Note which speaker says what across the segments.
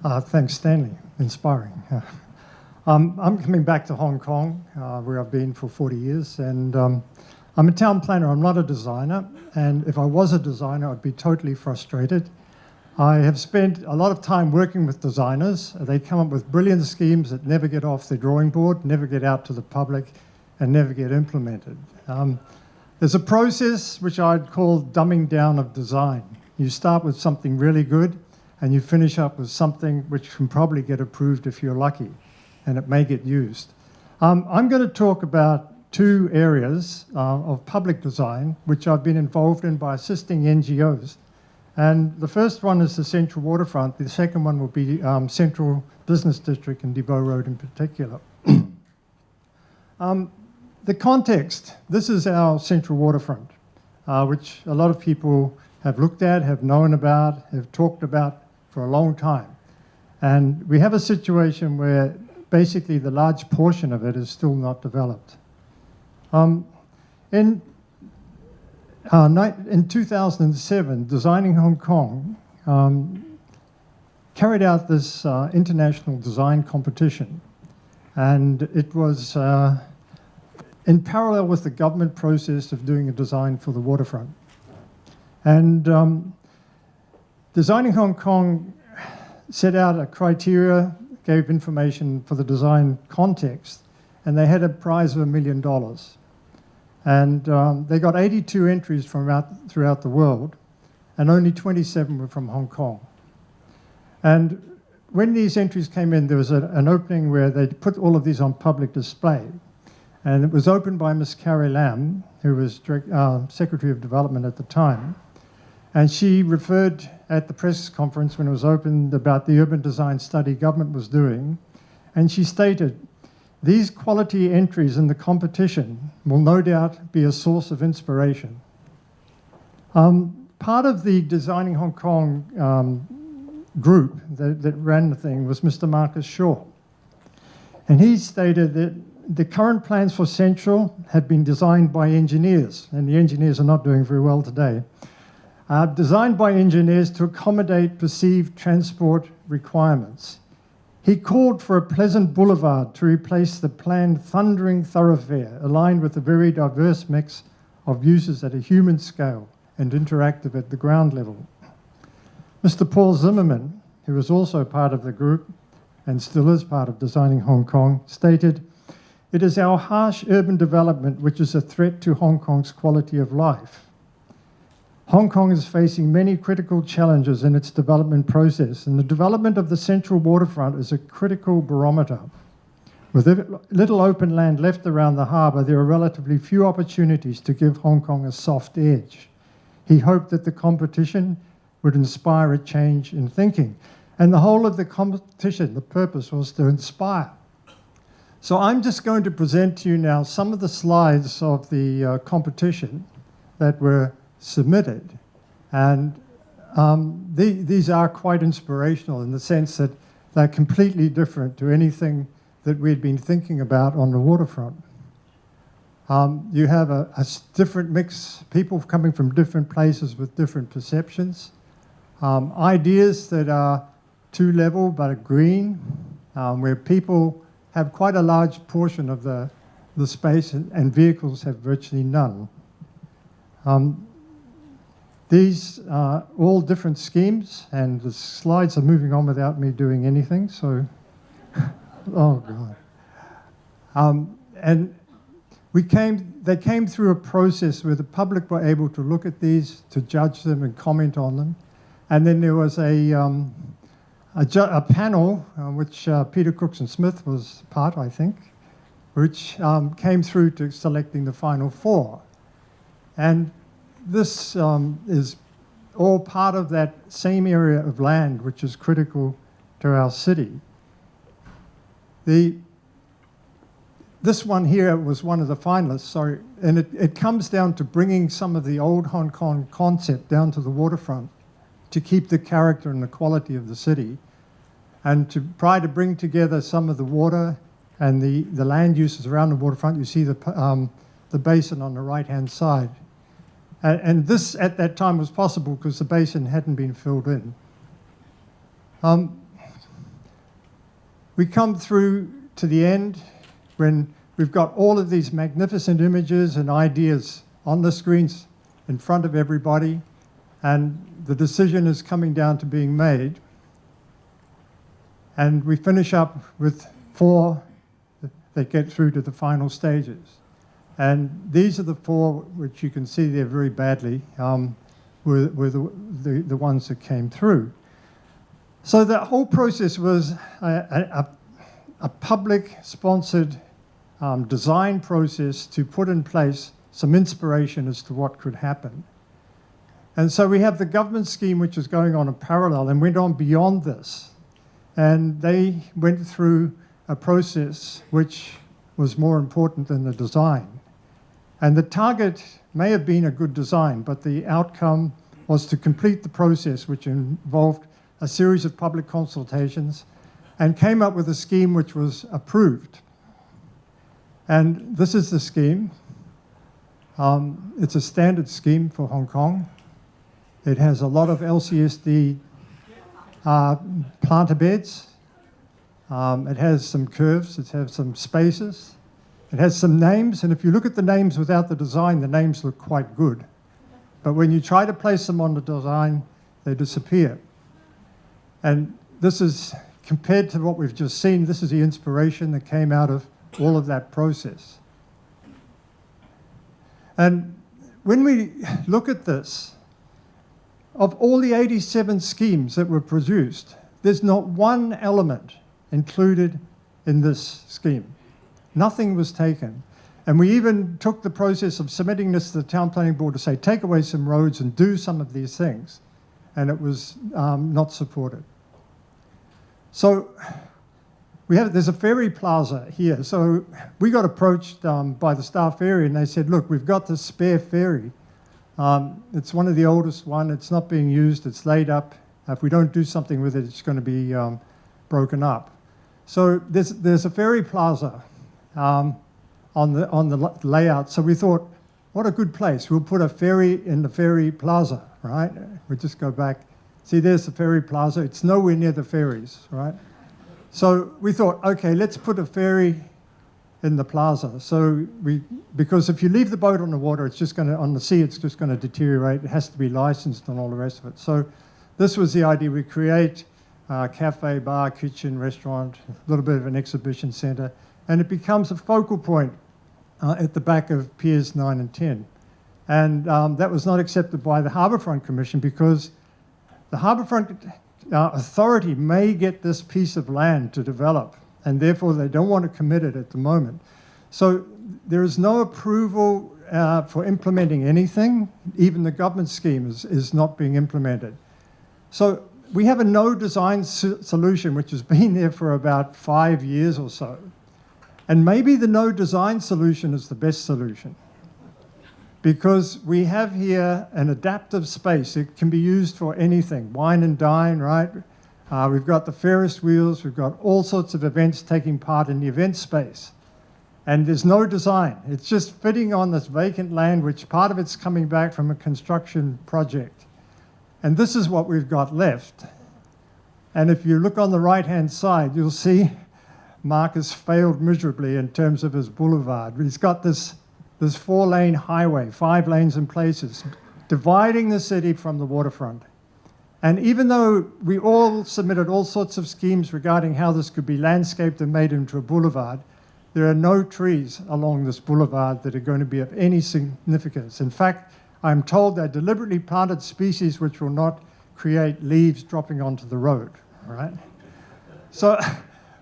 Speaker 1: Thanks, Stanley. Inspiring. I'm coming back to Hong Kong, where I've been for 40 years, and I'm a town planner. I'm not a designer, and if I was a designer, I'd be totally frustrated. I have spent a lot of time working with designers. They come up with brilliant schemes that never get off the drawing board, never get out to the public, and never get implemented. There's a process which I'd call dumbing down of design. You start with something really good, and you finish up with something which can probably get approved if you're lucky, and it may get used. I'm going to talk about two areas of public design, which I've been involved in by assisting NGOs. And the first one is the Central Waterfront. The second one will be Central Business District and Devoe Road in particular. The context, this is our Central Waterfront, which a lot of people have looked at, have known about, have talked about for a long time. And we have a situation where basically the large portion of it is still not developed. In 2007, Designing Hong Kong carried out this international design competition. And it was in parallel with the government process of doing a design for the waterfront. And Designing Hong Kong set out a criteria, gave information for the design context, and they had a prize of $1 million. And they got 82 entries from throughout the world, and only 27 were from Hong Kong. And when these entries came in, there was an opening where they put all of these on public display. And it was opened by Miss Carrie Lam, who was Secretary of Development at the time. And she referred at the press conference when it was opened about the urban design study government was doing. And she stated, "These quality entries in the competition will no doubt be a source of inspiration." Part of the Designing Hong Kong group that ran the thing was Mr. Marcus Shaw. And he stated that the current plans for Central had been designed by engineers, and the engineers are not doing very well today, designed by engineers to accommodate perceived transport requirements. He called for a pleasant boulevard to replace the planned thundering thoroughfare, aligned with a very diverse mix of uses at a human scale and interactive at the ground level. Mr. Paul Zimmerman, who was also part of the group and still is part of Designing Hong Kong, stated, "It is our harsh urban development which is a threat to Hong Kong's quality of life. Hong Kong is facing many critical challenges in its development process, and the development of the Central Waterfront is a critical barometer. With little open land left around the harbour, there are relatively few opportunities to give Hong Kong a soft edge." He hoped that the competition would inspire a change in thinking. And the whole of the competition, the purpose was to inspire. So I'm just going to present to you now some of the slides of the competition that were submitted. And these are quite inspirational in the sense that they're completely different to anything that we'd been thinking about on the waterfront. You have a different mix, people coming from different places with different perceptions, ideas that are two-level but are green, where people have quite a large portion of the space and vehicles have virtually none. These are all different schemes, and the slides are moving on without me doing anything, so, oh God. And they came through a process where the public were able to look at these, to judge them and comment on them. And then there was a panel, which Peter Cookson-Smith was part, I think, which came through to selecting the final four. And this is all part of that same area of land which is critical to our city. This one here was one of the finalists, sorry, and it comes down to bringing some of the old Hong Kong concept down to the waterfront to keep the character and the quality of the city, and to try to bring together some of the water and the land uses around the waterfront. You see the basin on the right-hand side. And this, at that time, was possible because the basin hadn't been filled in. we come through to the end when we've got all of these magnificent images and ideas on the screens in front of everybody, and the decision is coming down to being made. And we finish up with 4 that get through to the final stages. And these are the 4 which you can see there very badly, were the ones that came through. So that whole process was a public-sponsored design process to put in place some inspiration as to what could happen. And so we have the government scheme which is going on in parallel and went on beyond this. And they went through a process which was more important than the design. And the target may have been a good design, but the outcome was to complete the process, which involved a series of public consultations and came up with a scheme which was approved. And this is the scheme. It's a standard scheme for Hong Kong. It has a lot of LCSD planter beds. It has some curves, it has some spaces. It has some names, and if you look at the names without the design, the names look quite good. But when you try to place them on the design, they disappear. And this is, compared to what we've just seen, this is the inspiration that came out of all of that process. And when we look at this, of all the 87 schemes that were produced, there's not one element included in this scheme. Nothing was taken. And we even took the process of submitting this to the Town Planning Board to say, take away some roads and do some of these things. And it was not supported. So there's a ferry plaza here. So we got approached by the Star Ferry and they said, look, we've got this spare ferry. It's one of the oldest one. It's not being used. It's laid up. If we don't do something with it, it's going to be broken up. So there's a ferry plaza on the layout. So we thought, what a good place. We'll put a ferry in the ferry plaza, right? We just go back. See, there's the ferry plaza. It's nowhere near the ferries, right? So we thought, okay, let's put a ferry in the plaza. So because if you leave the boat on the water, it's just going to, on the sea, it's just going to deteriorate. It has to be licensed and all the rest of it. So this was the idea. We create a cafe, bar, kitchen, restaurant, a little bit of an exhibition centre, and it becomes a focal point at the back of Piers 9 and 10. And that was not accepted by the Harbourfront Commission because the Harbourfront Authority may get this piece of land to develop, and therefore they don't want to commit it at the moment. So there is no approval for implementing anything. Even the government scheme is not being implemented. So we have a no design solution which has been there for about 5 years or so. And maybe the no design solution is the best solution, because we have here an adaptive space. It can be used for anything, wine and dine, right? We've got the Ferris wheels, we've got all sorts of events taking part in the event space. And there's no design. It's just fitting on this vacant land, which part of it's coming back from a construction project. And this is what we've got left. And if you look on the right-hand side, you'll see Mark has failed miserably in terms of his boulevard. He's got this 4-lane highway, 5 lanes in places, dividing the city from the waterfront. And even though we all submitted all sorts of schemes regarding how this could be landscaped and made into a boulevard, there are no trees along this boulevard that are going to be of any significance. In fact, I'm told they're deliberately planted species which will not create leaves dropping onto the road, right? So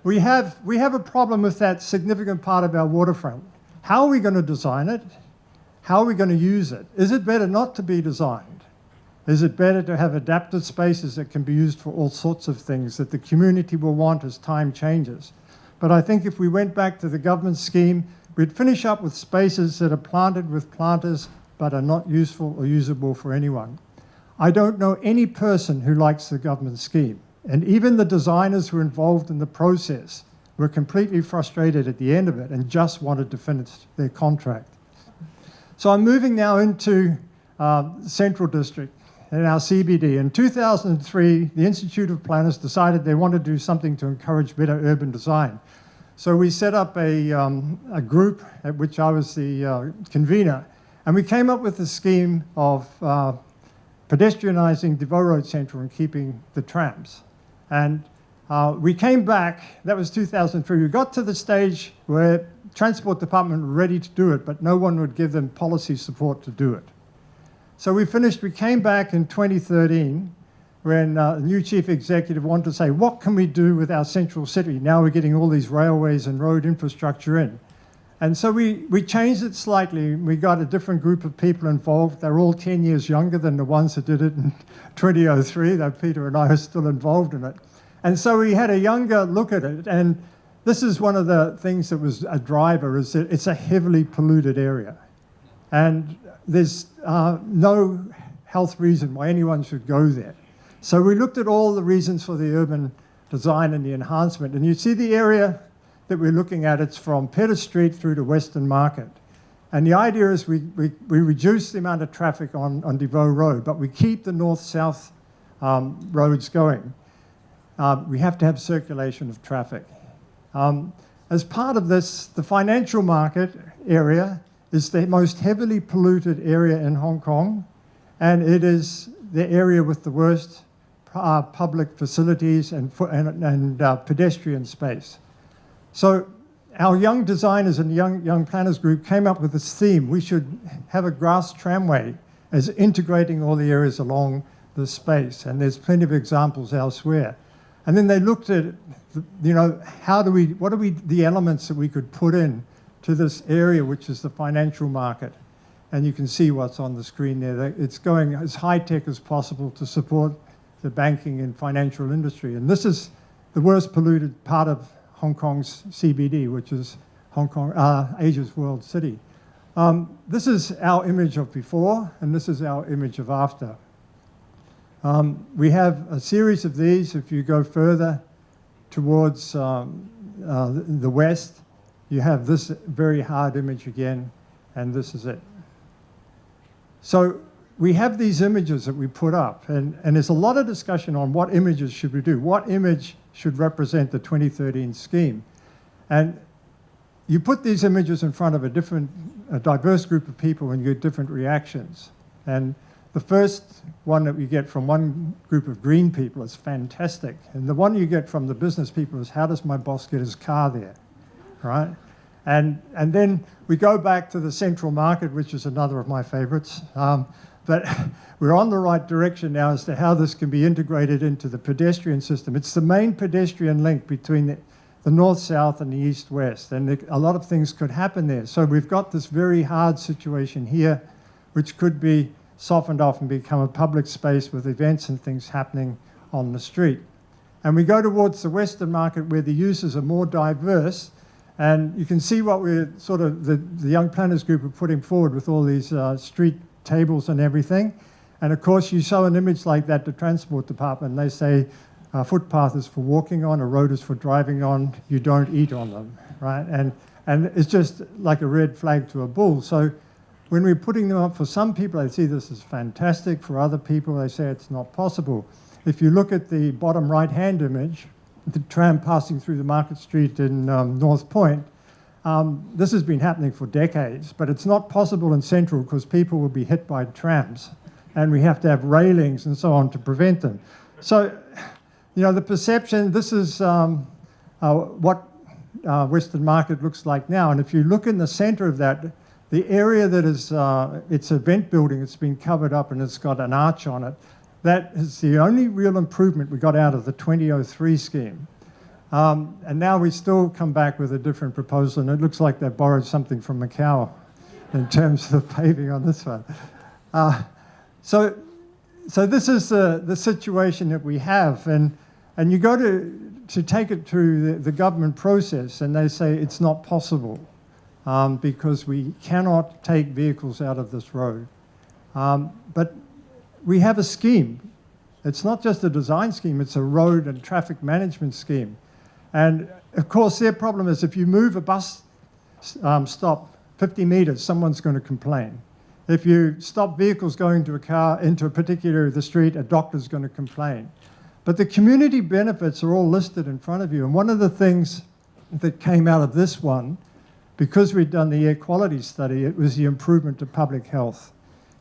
Speaker 1: we have a problem with that significant part of our waterfront. How are we going to design it? How are we going to use it? Is it better not to be designed? Is it better to have adapted spaces that can be used for all sorts of things that the community will want as time changes? But I think if we went back to the government scheme, we'd finish up with spaces that are planted with planters but are not useful or usable for anyone. I don't know any person who likes the government scheme. And even the designers who were involved in the process were completely frustrated at the end of it and just wanted to finish their contract. So I'm moving now into Central District. in our CBD. In 2003, the Institute of Planners decided they wanted to do something to encourage better urban design. So we set up a group at which I was the convener, and we came up with a scheme of pedestrianising Devoe Road Central and keeping the trams. And we came back, that was 2003, we got to the stage where Transport Department were ready to do it, but no one would give them policy support to do it. So we came back in 2013 when the new chief executive wanted to say, what can we do with our central city? Now we're getting all these railways and road infrastructure in. And so we changed it slightly. We got a different group of people involved. They're all 10 years younger than the ones that did it in 2003, though Peter and I are still involved in it. And so we had a younger look at it. And this is one of the things that was a driver, is that it's a heavily polluted area. And there's no health reason why anyone should go there. So we looked at all the reasons for the urban design and the enhancement. And you see the area that we're looking at, it's from Pettus Street through to Western Market. And the idea is we reduce the amount of traffic on Devoe Road, but we keep the north-south roads going. We have to have circulation of traffic. As part of this, the financial market area is the most heavily polluted area in Hong Kong, and it is the area with the worst public facilities and pedestrian space. So our young designers and young planners group came up with this theme. We should have a grass tramway as integrating all the areas along the space, and there's plenty of examples elsewhere. And then they looked at, you know, what are the elements that we could put in to this area, which is the financial market. And you can see what's on the screen there. It's going as high-tech as possible to support the banking and financial industry. And this is the worst polluted part of Hong Kong's CBD, which is Hong Kong, Asia's world city. This is our image of before, and this is our image of after. We have a series of these. If you go further towards the west, you have this very hard image again, and this is it. So we have these images that we put up, and there's a lot of discussion on what images should we do, what image should represent the 2013 scheme. And you put these images in front of a diverse group of people and you get different reactions. And the first one that we get from one group of green people is fantastic. And the one you get from the business people is, how does my boss get his car there, right? And then we go back to the central market, which is another of my favorites. But we're on the right direction now as to how this can be integrated into the pedestrian system. It's the main pedestrian link between the north-south and the east-west, and a lot of things could happen there. So we've got this very hard situation here, which could be softened off and become a public space with events and things happening on the street. And we go towards the Western Market where the uses are more diverse, and you can see what we're sort of, the Young Planners Group are putting forward with all these street tables and everything. And of course, you show an image like that to Transport Department, and they say a footpath is for walking on, a road is for driving on, you don't eat on them, right? And it's just like a red flag to a bull. So when we're putting them up, for some people, they see this as fantastic. For other people, they say it's not possible. If you look at the bottom right-hand image, the tram passing through the Market Street in North Point, this has been happening for decades, but it's not possible in Central because people will be hit by trams, and we have to have railings and so on to prevent them. So, you know, the perception, this is what Western Market looks like now, and if you look in the centre of that, the area that is, it's a vent building, it's been covered up and it's got an arch on it. That is the only real improvement we got out of the 2003 scheme. And now we still come back with a different proposal, and it looks like they borrowed something from Macau in terms of the paving on this one. So this is the situation that we have, and you go to take it through the government process, and they say it's not possible because we cannot take vehicles out of this road. But we have a scheme. It's not just a design scheme, it's a road and traffic management scheme. And of course, their problem is if you move a bus stop 50 meters, someone's going to complain. If you stop vehicles going to into a particular area of the street, a doctor's going to complain. But the community benefits are all listed in front of you. And one of the things that came out of this one, because we'd done the air quality study, it was the improvement to public health.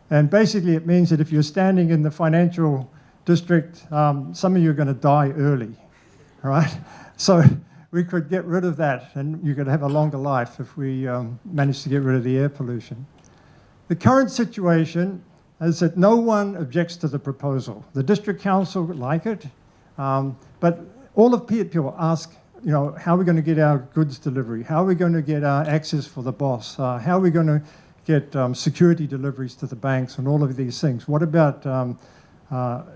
Speaker 1: And basically it means that if you're standing in the financial district, some of you are going to die early, all right? So we could get rid of that, and you could have a longer life if we managed to get rid of the air pollution. The current situation is that no one objects to the proposal. The district council like it, but all of people ask, you know, how are we going to get our goods delivery? How are we going to get our access for the boss? How are we going to get security deliveries to the banks and all of these things? What about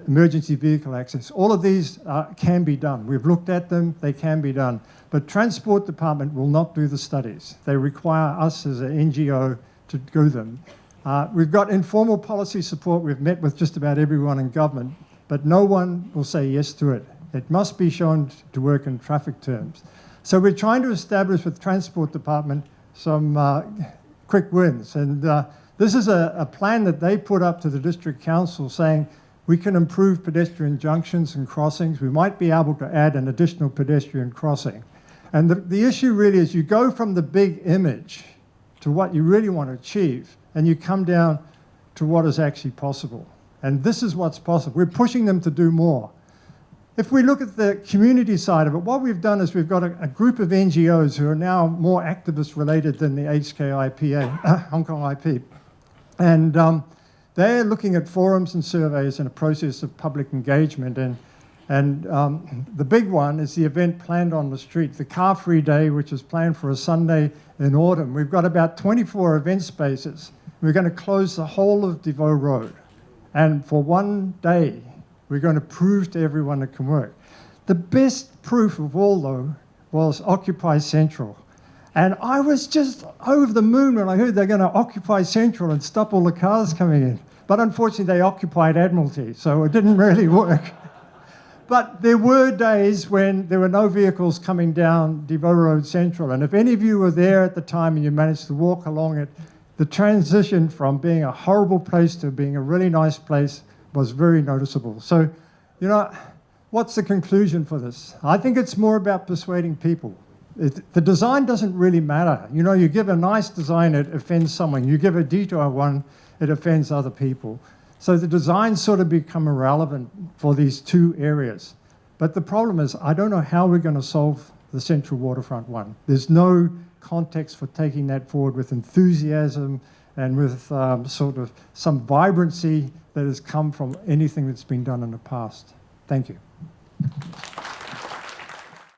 Speaker 1: emergency vehicle access? All of these can be done. We've looked at them, they can be done. But Transport Department will not do the studies. They require us as an NGO to do them. We've got informal policy support. We've met with just about everyone in government, but no one will say yes to it. It must be shown to work in traffic terms. So we're trying to establish with Transport Department some quick wins. And this is a plan that they put up to the District Council saying we can improve pedestrian junctions and crossings. We might be able to add an additional pedestrian crossing. And the issue really is you go from the big image to what you really want to achieve, and you come down to what is actually possible. And this is what's possible. We're pushing them to do more. If we look at the community side of it, what we've done is we've got a group of NGOs who are now more activist related than the HKIUD, Hong Kong IP. And they're looking at forums and surveys and a process of public engagement. And the big one is the event planned on the street, the Car Free Day, which is planned for a Sunday in autumn. We've got about 24 event spaces. We're going to close the whole of DeVoe Road. And for one day, we're going to prove to everyone it can work. The best proof of all, though, was Occupy Central. And I was just over the moon when I heard they're going to occupy Central and stop all the cars coming in. But unfortunately, they occupied Admiralty, so it didn't really work. But there were days when there were no vehicles coming down DeVoe Road Central. And if any of you were there at the time and you managed to walk along it, the transition from being a horrible place to being a really nice place was very noticeable. So, you know, what's the conclusion for this? I think it's more about persuading people. The design doesn't really matter. You know, you give a nice design, it offends someone. You give a detour one, it offends other people. So the designs sort of become irrelevant for these two areas. But the problem is, I don't know how we're going to solve the Central Waterfront one. There's no context for taking that forward with enthusiasm and with sort of some vibrancy that has come from anything that's been done in the past. Thank you.